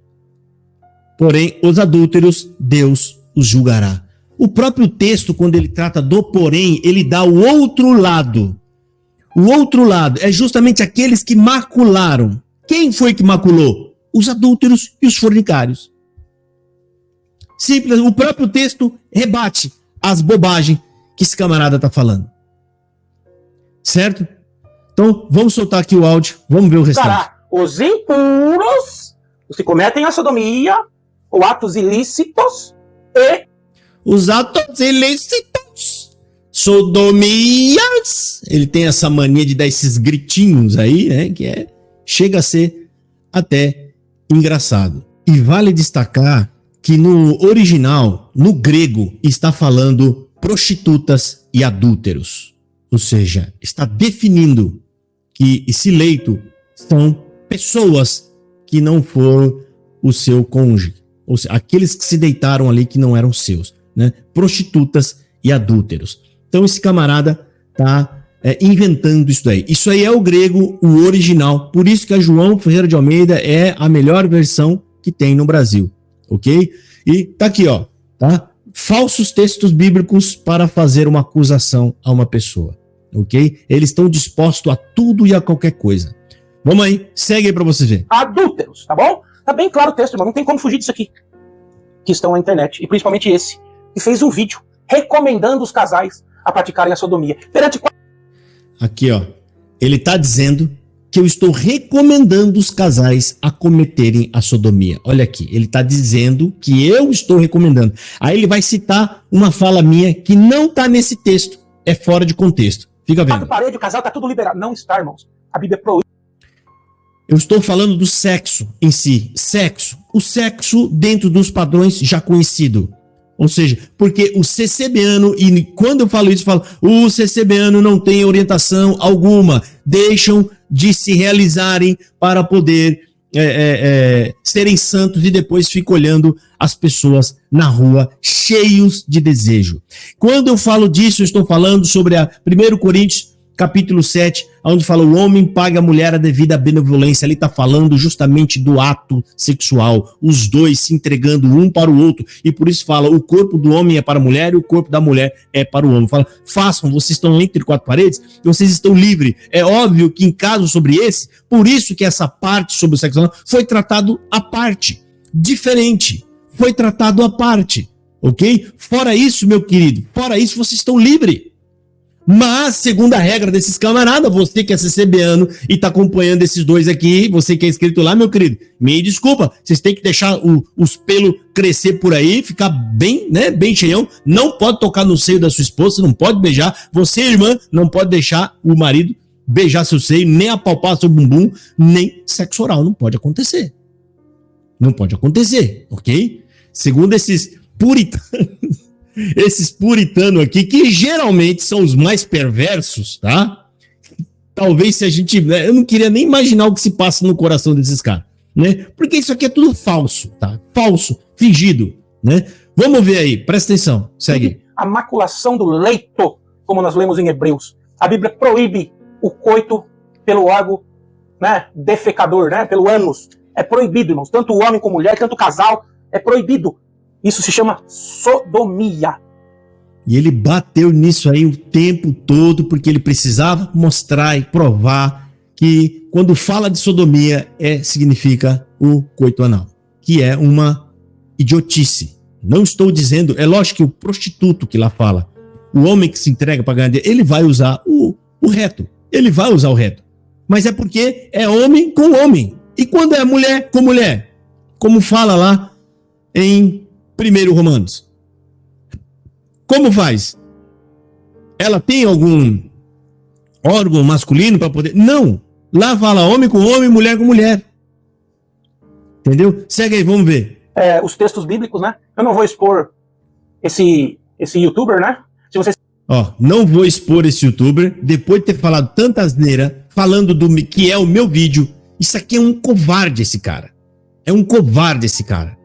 A: Porém, os adúlteros, Deus os julgará. O próprio texto, quando ele trata do porém, ele dá o outro lado. O outro lado é justamente aqueles que macularam. Quem foi que maculou? Os adúlteros e os fornicários. Simples, o próprio texto rebate as bobagens que esse camarada está falando. Certo? Então, vamos soltar aqui o áudio, vamos ver o restante.
B: Os impuros, os que cometem a sodomia, ou atos ilícitos, e
A: os atos ilícitos, sodomias. Ele tem essa mania de dar esses gritinhos aí, né? Que chega a ser até engraçado. E vale destacar que no original, no grego, está falando prostitutas e adúlteros. Ou seja, está definindo que esse leito são pessoas que não foram o seu cônjuge. Ou seja, aqueles que se deitaram ali que não eram seus, né? Prostitutas e adúlteros. Então esse camarada está inventando isso daí. Isso aí é o grego, o original. Por isso que a João Ferreira de Almeida é a melhor versão que tem no Brasil. Ok? E tá aqui, ó. Tá? Falsos textos bíblicos para fazer uma acusação a uma pessoa. Ok? Eles estão dispostos a tudo e a qualquer coisa. Vamos aí, segue aí pra você ver.
B: Adúlteros, tá bom? Tá bem claro o texto, irmão. Não tem como fugir disso aqui. Que estão na internet. E principalmente esse, que fez um vídeo recomendando os casais a praticarem a sodomia.
A: Aqui, ó. Ele tá dizendo que eu estou recomendando os casais a cometerem a sodomia. Olha aqui, ele tá dizendo que eu estou recomendando. Aí ele vai citar uma fala minha que não tá nesse texto. É fora de contexto. Fica vendo.
B: Parede, o casal tá tudo liberado. Não está, irmãos. A Bíblia é proíbe.
A: Eu estou falando do sexo em si. Sexo. O sexo dentro dos padrões já conhecido. Ou seja, porque o CCBano, e quando eu falo isso, eu falo, o CCBano não tem orientação alguma. Deixam de se realizarem para poder serem santos e depois ficam olhando as pessoas na rua cheios de desejo. Quando eu falo disso, eu estou falando sobre a 1 Coríntios, capítulo 7, onde fala o homem paga a mulher a devida benevolência. Ali está falando justamente do ato sexual, os dois se entregando um para o outro, e por isso fala, o corpo do homem é para a mulher e o corpo da mulher é para o homem. Fala, façam, vocês estão entre quatro paredes, e vocês estão livres. É óbvio que em casos sobre esse, por isso que essa parte sobre o sexo anal foi tratado à parte, diferente, foi tratado à parte, ok? Fora isso, meu querido, fora isso, vocês estão livres. Mas, segundo a regra desses camaradas, você que é CCBano e tá acompanhando esses dois aqui, você que é inscrito lá, meu querido, me desculpa, vocês têm que deixar os pelos crescer por aí, ficar bem, né, bem cheião, não pode tocar no seio da sua esposa, você não pode beijar, você, irmã, não pode deixar o marido beijar seu seio, nem apalpar seu bumbum, nem sexo oral, não pode acontecer. Não pode acontecer, ok? Segundo esses puritanos aqui, que geralmente são os mais perversos, tá? Talvez se a gente... Eu não queria nem imaginar o que se passa no coração desses caras, né? Porque isso aqui é tudo falso, tá? Falso, fingido, né? Vamos ver aí, presta atenção, segue.
B: A maculação do leito, como nós lemos em Hebreus. A Bíblia proíbe o coito pelo órgão, né, defecador, né, pelo ânus. É proibido, irmãos. Tanto o homem como a mulher, tanto o casal, é proibido. Isso se chama sodomia.
A: E ele bateu nisso aí o tempo todo, porque ele precisava mostrar e provar que quando fala de sodomia, significa o coito anal, que é uma idiotice. Não estou dizendo, é lógico que o prostituto que lá fala, o homem que se entrega para ganhar dinheiro, ele vai usar o reto. Ele vai usar o reto. Mas é porque é homem com homem. E quando é mulher com mulher? Como fala lá em 1 Romanos. Como faz? Ela tem algum órgão masculino para poder... Não. Lá fala homem com homem, mulher com mulher. Entendeu? Segue aí, vamos ver.
B: Os textos bíblicos, né? Eu não vou expor esse youtuber, né? Se vocês...
A: não vou expor esse youtuber, depois de ter falado tanta asneira, falando do que é o meu vídeo. Isso aqui é um covarde, esse cara. É um covarde, esse cara.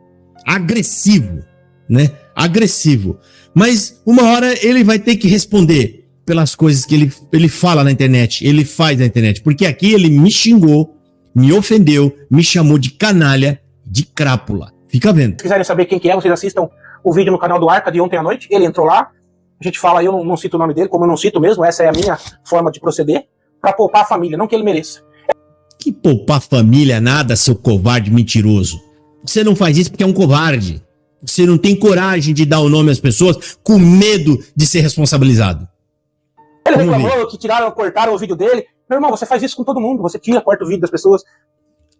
A: Agressivo, né? Agressivo. Mas uma hora ele vai ter que responder pelas coisas que ele fala na internet, ele faz na internet. Porque aqui ele me xingou, me ofendeu, me chamou de canalha, de crápula. Fica vendo.
B: Se quiserem saber quem que é, vocês assistam o vídeo no canal do Arca de ontem à noite. Ele entrou lá. A gente fala, eu não cito o nome dele, como eu não cito mesmo, essa é a minha forma de proceder, para poupar a família, não que ele mereça.
A: Que poupar a família nada, seu covarde mentiroso. Você não faz isso porque é um covarde. Você não tem coragem de dar o nome às pessoas com medo de ser responsabilizado.
B: Ele reclamou que cortaram o vídeo dele. Meu irmão, você faz isso com todo mundo, você corta o vídeo das pessoas.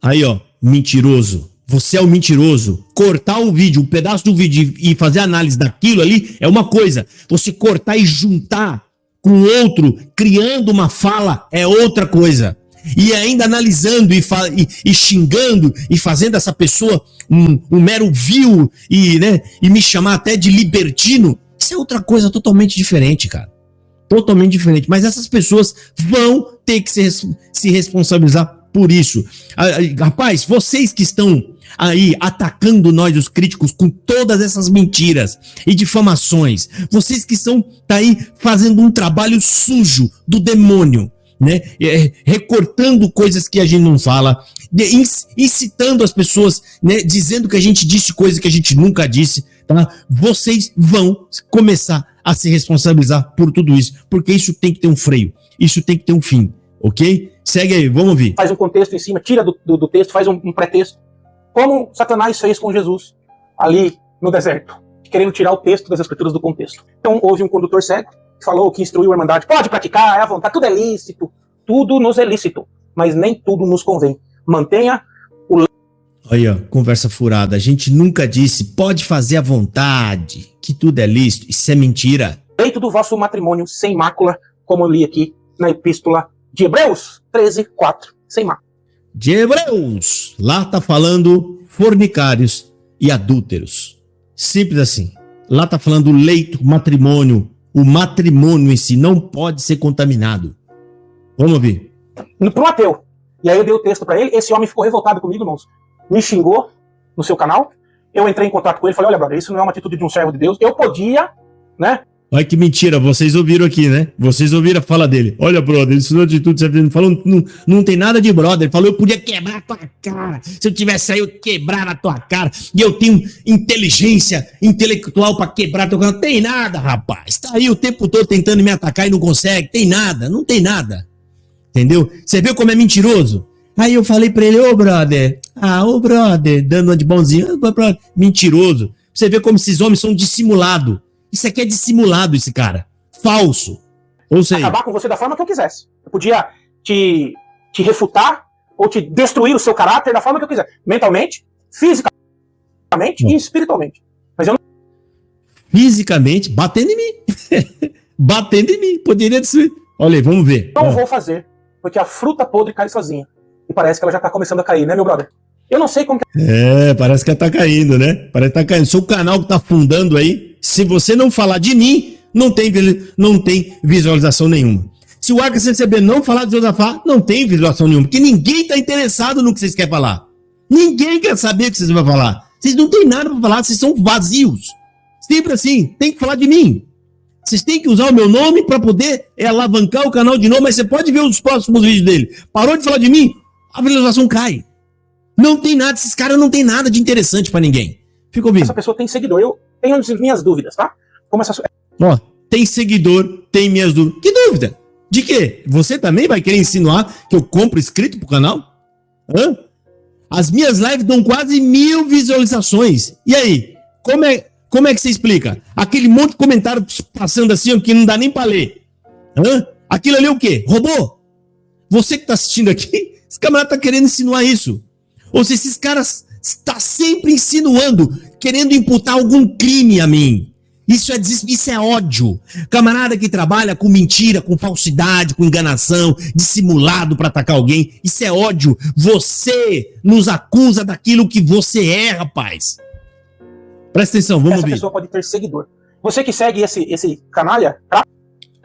A: Aí, mentiroso. Você é o mentiroso. Cortar o vídeo, um pedaço do vídeo e fazer análise daquilo ali é uma coisa. Você cortar e juntar com outro, criando uma fala, é outra coisa. E ainda analisando e xingando e fazendo essa pessoa um mero vil e me chamar até de libertino, isso é outra coisa totalmente diferente, cara. Totalmente diferente. Mas essas pessoas vão ter que se responsabilizar por isso. Rapaz, vocês que estão aí atacando nós, os críticos, com todas essas mentiras e difamações, vocês que estão aí fazendo um trabalho sujo do demônio, né? Recortando coisas que a gente não fala, incitando as pessoas, né? Dizendo que a gente disse coisas que a gente nunca disse, tá? Vocês vão começar a se responsabilizar por tudo isso, porque isso tem que ter um freio, isso tem que ter um fim, ok? Segue aí, vamos ouvir.
B: Faz um contexto em cima, tira do texto, faz um pretexto. Como Satanás fez com Jesus, ali no deserto, querendo tirar o texto das escrituras do contexto. Então houve um condutor cego, que falou que instruiu a Irmandade, pode praticar, é à vontade, tudo é lícito, tudo nos é lícito, mas nem tudo nos convém. Mantenha o...
A: Olha, conversa furada, a gente nunca disse, pode fazer à vontade, que tudo é lícito, isso é mentira.
B: Leito do vosso matrimônio sem mácula, como eu li aqui na epístola de Hebreus 13:4, sem mácula.
A: De Hebreus, lá tá falando fornicários e adúlteros. Simples assim. Lá tá falando leito, matrimônio. O matrimônio em si não pode ser contaminado. Vamos ouvir.
B: Pro ateu. E aí eu dei o texto pra ele, esse homem ficou revoltado comigo, irmãos. Me xingou no seu canal. Eu entrei em contato com ele e falei, olha, brother, isso não é uma atitude de um servo de Deus. Eu podia, né?
A: Olha que mentira, vocês ouviram aqui, né? Vocês ouviram a fala dele. Olha, brother, isso não é atitude, você não falou, não tem nada de brother. Ele falou, eu podia quebrar a tua cara. Se eu tivesse aí, eu quebrar a tua cara. E eu tenho inteligência intelectual pra quebrar a tua cara. Não tem nada, rapaz. Tá aí o tempo todo tentando me atacar e não consegue. Tem nada, não tem nada. Entendeu? Você viu como é mentiroso? Aí eu falei pra ele, ô brother, dando uma de bonzinho, brother, mentiroso. Você vê como esses homens são dissimulados. Isso aqui é dissimulado, esse cara. Falso. Ou seja,
B: acabar com você da forma que eu quisesse. Eu podia te refutar ou te destruir o seu caráter da forma que eu quiser. Mentalmente, fisicamente e espiritualmente. Mas eu não...
A: Fisicamente, batendo em mim. Batendo em mim. Poderia destruir. Olha aí, vamos ver.
B: Não vou fazer, porque a fruta podre cai sozinha. E parece que ela já tá começando a cair, né, meu brother? Eu não sei como que...
A: Parece que ela tá caindo, né? Parece que tá caindo. Seu canal que tá afundando aí, se você não falar de mim, não tem visualização nenhuma. Se o Arca CCB não falar de Josafá, não tem visualização nenhuma, porque ninguém tá interessado no que vocês querem falar. Ninguém quer saber o que vocês vão falar. Vocês não tem nada pra falar, vocês são vazios. Sempre assim, tem que falar de mim. Vocês têm que usar o meu nome para poder alavancar o canal de novo, mas você pode ver os próximos vídeos dele. Parou de falar de mim, a visualização cai. Não tem nada, esses caras não tem nada de interessante para ninguém. Fica ouvindo.
B: Essa pessoa tem seguidor. Eu tenho as minhas dúvidas, tá? Como essa...
A: Ó, tem seguidor, tem minhas dúvidas. Que dúvida? De quê? Você também vai querer insinuar que eu compro inscrito pro canal? Hã? As minhas lives dão quase 1000 visualizações. E aí? Como é que você explica? Aquele monte de comentário passando assim, ó, que não dá nem pra ler. Hã? Aquilo ali é o quê? Robô? Você que tá assistindo aqui, esse camarada tá querendo insinuar isso. Ou seja, esses caras estão sempre insinuando, querendo imputar algum crime a mim. Isso é ódio. Camarada que trabalha com mentira, com falsidade, com enganação, dissimulado para atacar alguém, isso é ódio. Você nos acusa daquilo que você é, rapaz. Presta atenção, vamos ver.
B: Essa pessoa pode ter seguidor. Você que segue esse canalha, tá?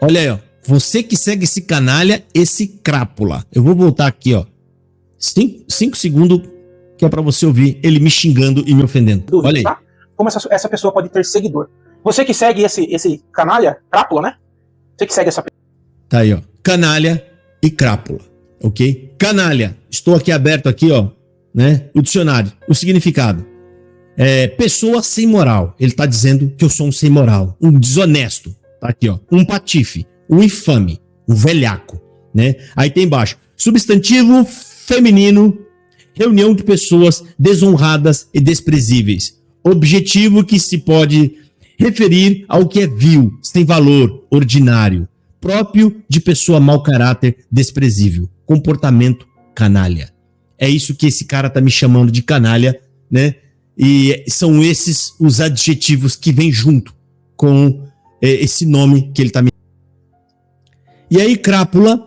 A: Olha aí, ó. Você que segue esse canalha, esse crápula. Eu vou voltar aqui, ó. 5 segundos, que é para você ouvir ele me xingando e me ofendendo.
B: Dúvida,
A: olha aí.
B: Tá? Como essa pessoa pode ter seguidor. Você que segue esse canalha, crápula, né? Você que segue essa pessoa.
A: Tá aí, ó. Canalha e crápula, ok? Canalha. Estou aqui aberto aqui, ó, né? O dicionário, o significado. Pessoa sem moral. Ele tá dizendo que eu sou um sem moral, um desonesto. Tá aqui, ó. Um patife, um infame, um velhaco, né? Aí tem embaixo. Substantivo feminino, reunião de pessoas desonradas e desprezíveis. Objetivo que se pode referir ao que é vil, sem valor, ordinário, próprio de pessoa mau caráter, desprezível, comportamento canalha. É isso que esse cara tá me chamando de canalha, né? E são esses os adjetivos que vêm junto com esse nome que ele tá me... E aí, crápula,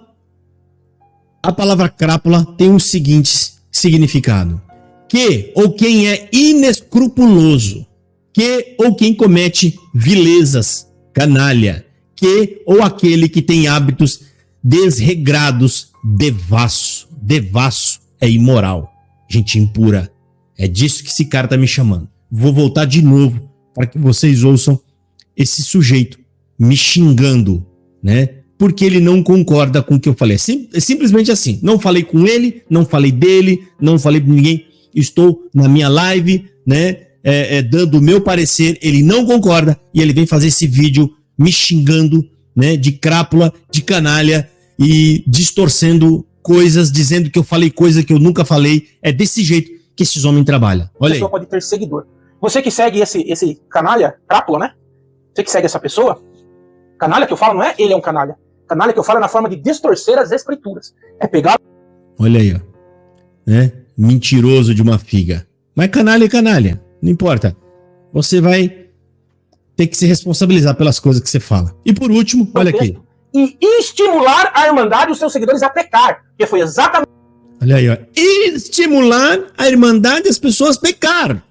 A: a palavra crápula tem o seguinte significado: que ou quem é inescrupuloso, que ou quem comete vilezas, canalha, que ou aquele que tem hábitos desregrados, devasso. Devasso é imoral, gente impura. É disso que esse cara tá me chamando. Vou voltar de novo para que vocês ouçam esse sujeito me xingando, né? Porque ele não concorda com o que eu falei. É simplesmente assim. Não falei com ele, não falei dele, não falei com ninguém. Estou na minha live, né? Dando o meu parecer, ele não concorda e ele vem fazer esse vídeo me xingando, né, de crápula, de canalha e distorcendo coisas, dizendo que eu falei coisa que eu nunca falei. É desse jeito que esses homens trabalham. Olha aí.
B: A pessoa pode ter seguidor. Você que segue esse canalha, crápula, né? Você que segue essa pessoa, canalha que eu falo não é ele é um canalha. Canalha que eu falo é na forma de distorcer as escrituras. É pegar...
A: Olha aí, ó. Né? Mentiroso de uma figa. Mas canalha é canalha. Não importa. Você vai ter que se responsabilizar pelas coisas que você fala. E por último, olha aqui.
B: E estimular a irmandade e os seus seguidores a pecar. Que foi exatamente...
A: Olha aí, ó. Estimular a irmandade e as pessoas a pecar.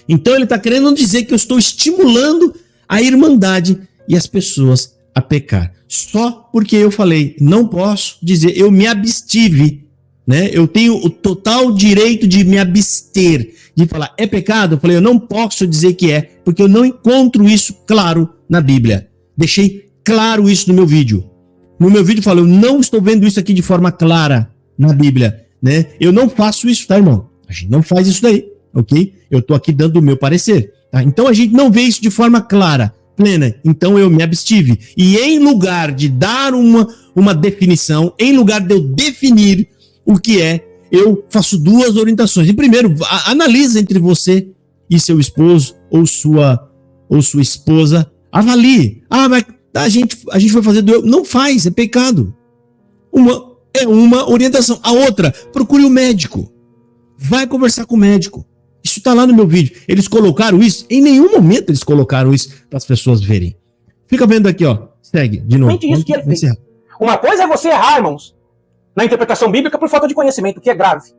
A: Então ele está querendo dizer que eu estou estimulando a irmandade e as pessoas a pecar. Só porque eu falei, não posso dizer, eu me abstive, né? Eu tenho o total direito de me abster, de falar, é pecado? Eu falei, eu não posso dizer que é, porque eu não encontro isso claro na Bíblia. Deixei claro isso no meu vídeo. No meu vídeo eu falo, eu não estou vendo isso aqui de forma clara na Bíblia, né? Eu não faço isso, tá, irmão? A gente não faz isso daí, ok? Eu tô aqui dando o meu parecer, tá? Então a gente não vê isso de forma clara, plena. Então eu me abstive. E em lugar de dar uma definição, em lugar de eu definir o que é, eu faço duas orientações. E primeiro, analisa entre você e seu esposo ou sua esposa. Avalie. Ah, mas Tá, a gente vai fazer do eu. Não faz, é pecado. É uma orientação. A outra, procure o médico. Vai conversar com o médico. Isso tá lá no meu vídeo. Eles colocaram isso, em nenhum momento eles colocaram isso para as pessoas verem. Fica vendo aqui, ó. Segue, de novo.
B: Isso que ele fez. Uma coisa é você errar, irmãos, na interpretação bíblica por falta de conhecimento, que é grave.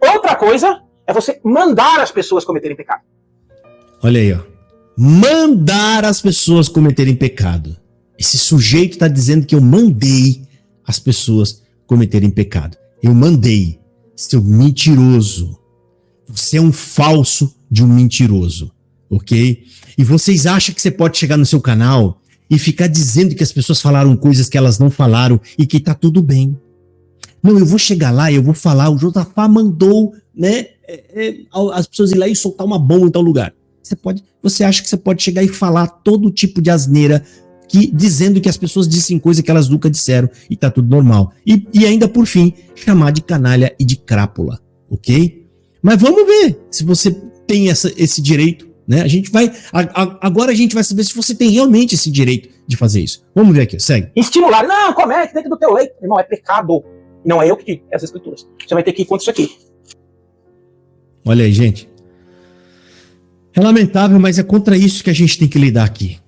B: Outra coisa é você mandar as pessoas cometerem pecado.
A: Olha aí, ó. Mandar as pessoas cometerem pecado. Esse sujeito está dizendo que eu mandei as pessoas cometerem pecado. Eu mandei. Seu mentiroso. Você é um falso de um mentiroso. Ok? E vocês acham que você pode chegar no seu canal e ficar dizendo que as pessoas falaram coisas que elas não falaram e que tá tudo bem. Não, eu vou chegar lá e eu vou falar, o Josafá mandou, né, as pessoas ir lá e soltar uma bomba em tal lugar. Você acha que você pode chegar e falar todo tipo de asneira dizendo que as pessoas dizem coisa que elas nunca disseram e tá tudo normal. E ainda por fim, chamar de canalha e de crápula, ok? Mas vamos ver se você tem esse direito, né? Agora a gente vai saber se você tem realmente esse direito de fazer isso. Vamos ver aqui, segue.
B: Estimular, não, comete dentro do teu leito. Irmão, é pecado. Não é eu que digo, é as escrituras. Você vai ter que ir contra isso aqui.
A: Olha aí, gente. É lamentável, mas é contra isso que a gente tem que lidar aqui.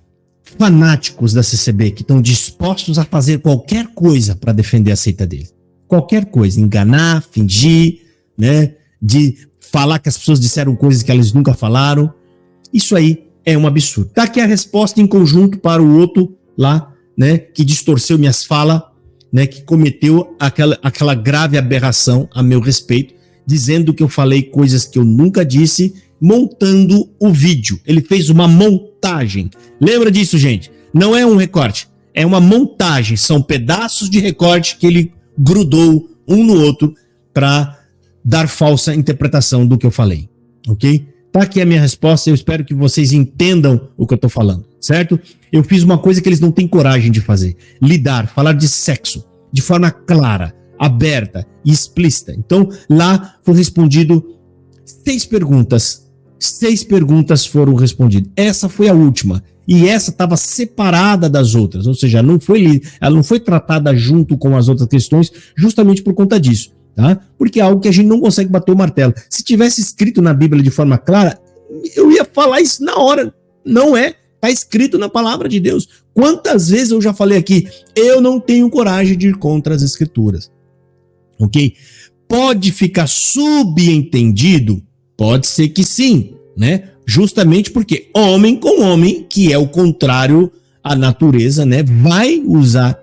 A: Fanáticos da CCB que estão dispostos a fazer qualquer coisa para defender a seita deles. Qualquer coisa, enganar, fingir, né, de falar que as pessoas disseram coisas que elas nunca falaram. Isso aí é um absurdo. Tá aqui a resposta em conjunto para o outro lá, né, que distorceu minhas falas, né, que cometeu aquela grave aberração a meu respeito, dizendo que eu falei coisas que eu nunca disse, montando o vídeo. Ele fez uma montagem. Lembra disso, gente? Não é um recorte, é uma montagem. São pedaços de recorte que ele grudou um no outro para dar falsa interpretação do que eu falei, ok? Tá aqui a minha resposta, eu espero que vocês entendam o que eu tô falando, certo? Eu fiz uma coisa que eles não têm coragem de fazer. Falar de sexo, de forma clara, aberta e explícita. Então, lá foi respondido 6 perguntas. 6 perguntas foram respondidas. Essa foi a última. E essa estava separada das outras. Ou seja, ela não foi tratada junto com as outras questões justamente por conta disso. Tá? Porque é algo que a gente não consegue bater o martelo. Se tivesse escrito na Bíblia de forma clara, eu ia falar isso na hora. Não é. Está escrito na palavra de Deus. Quantas vezes eu já falei aqui, eu não tenho coragem de ir contra as escrituras. Ok? Pode ficar subentendido? Pode ser que sim, né? Justamente porque homem com homem, que é o contrário à natureza, né? Vai usar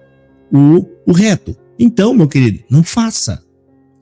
A: o reto. Então, meu querido, não faça.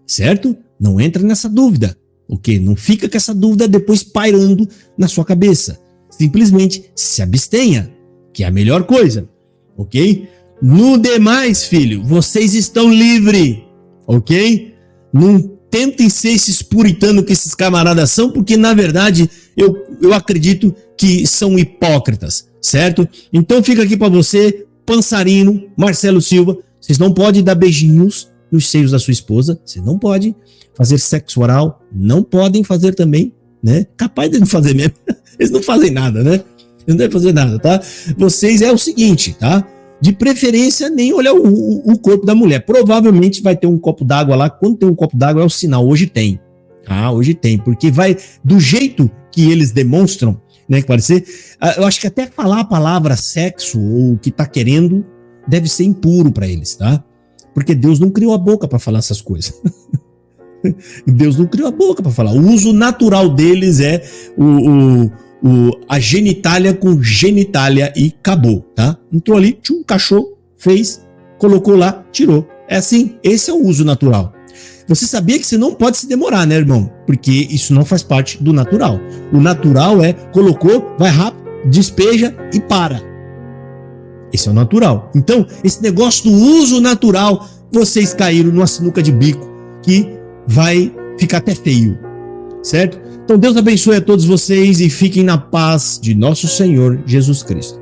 A: Certo? Não entra nessa dúvida, ok? Não fica com essa dúvida depois pairando na sua cabeça. Simplesmente se abstenha, que é a melhor coisa, ok? No demais, filho, vocês estão livres, ok? Não tentem ser esses puritanos que esses camaradas são, porque na verdade eu acredito que são hipócritas, certo? Então fica aqui para você, Pansarino, Marcelo Silva, vocês não podem dar beijinhos nos seios da sua esposa, você não pode fazer sexo oral, não podem fazer também, né? Capaz de não fazer mesmo, eles não fazem nada, né? Eles não devem fazer nada, tá? Vocês é o seguinte, tá? De preferência, nem olhar o corpo da mulher. Provavelmente vai ter um copo d'água lá, quando tem um copo d'água é o sinal, hoje tem. Ah, hoje tem, porque vai, do jeito que eles demonstram, né, que pode ser, eu acho que até falar a palavra sexo ou o que tá querendo deve ser impuro para eles, tá? Porque Deus não criou a boca para falar essas coisas. Deus não criou a boca para falar. O uso natural deles é a genitália com genitália e acabou, tá? Entrou ali, um cachorro, fez, colocou lá, tirou. É assim, esse é o uso natural. Você sabia que você não pode se demorar, né, irmão? Porque isso não faz parte do natural. O natural é, colocou, vai rápido, despeja e para. Esse é o natural. Então, esse negócio do uso natural, vocês caíram numa sinuca de bico que vai ficar até feio, certo? Então, Deus abençoe a todos vocês e fiquem na paz de nosso Senhor Jesus Cristo.